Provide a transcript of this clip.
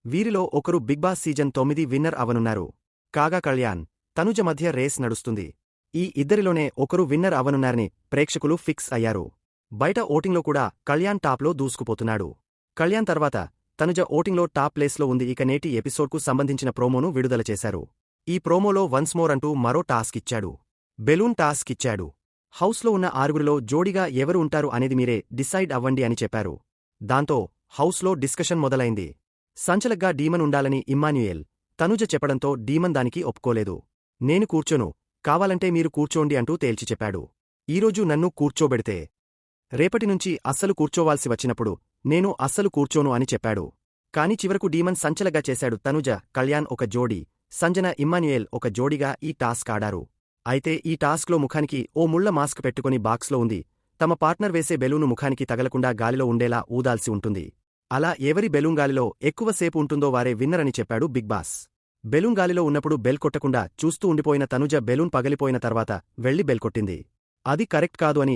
వీరిలో ఒకరు big boss season 9 winner అవనున్నారు. కాగా కళ్యాణ్, తనుజ మధ్య రేస్ నడుస్తుంది. ఈ ఇద్దరిలోనే ఒకరు విన్నర్ అవనున్నారని ప్రేక్షకులు ఫిక్స్ అయ్యారు. బయట ఓటింగ్లో కూడా కళ్యాణ్ టాప్లో దూసుకుపోతున్నాడు. కళ్యాణ్ తర్వాత తనుజ ఓటింగ్లో టాప్ ప్లేస్లో ఉంది. ఇక నేటి ఎపిసోడ్కు సంబంధించిన ప్రోమోను విడుదల చేశారు. ఈ ప్రోమోలో వన్స్ మోర్ అంటూ మరో టాస్క్ ఇచ్చాడు. బెలూన్ టాస్క్ ఇచ్చాడు. హౌస్లో ఉన్న ఆరుగురిలో జోడిగా ఎవరు ఉంటారు అనేది మీరే డిసైడ్ అవ్వండి అని చెప్పారు. దాంతో హౌస్లో డిస్కషన్ మొదలైంది. సంచలగ్గా డీమన్ ఉండాలని ఇమ్మాన్యుయేల్, తనుజ చెప్పడంతో డీమన్ దానికి ఒప్పుకోలేదు. నేను కూర్చోను, కావాలంటే మీరు కూర్చోండి అంటూ తేల్చి చెప్పాడు. ఈరోజు నన్ను కూర్చోబెడితే రేపటి నుంచి అస్సలు కూర్చోవాల్సి వచ్చినప్పుడు నేను అస్సలు కూర్చోను అని చెప్పాడు. కాని చివరకు డీమన్ సంచలగ్గా చేశాడు. తనుజ, కళ్యాణ్ ఒక జోడీ, సంజన, ఇమ్మాన్యుయేల్ ఒక జోడీగా ఈ టాస్క్ ఆడారు. అయితే ఈ టాస్క్లో ముఖానికి ఓ ముళ్ల మాస్క్ పెట్టుకుని బాక్స్లో ఉంది. తమ పార్ట్నర్ వేసే బెలూను ముఖానికి తగలకుండా గాలిలో ఉండేలా ఊదాల్సి ఉంటుంది. అలా ఎవరి బెలూన్ గాలిలో ఎక్కువసేపు ఉంటుందో వారే విన్నర్ అని చెప్పాడు బిగ్ బాస్. బెలూన్ గాలిలో ఉన్నప్పుడు బెల్ కొట్టకుండా చూస్తూ ఉండిపోయిన తనుజ బెలూన్ పగిలిపోయిన తర్వాత వెళ్లి బెల్ కొట్టింది. అది కరెక్ట్ కాదు అని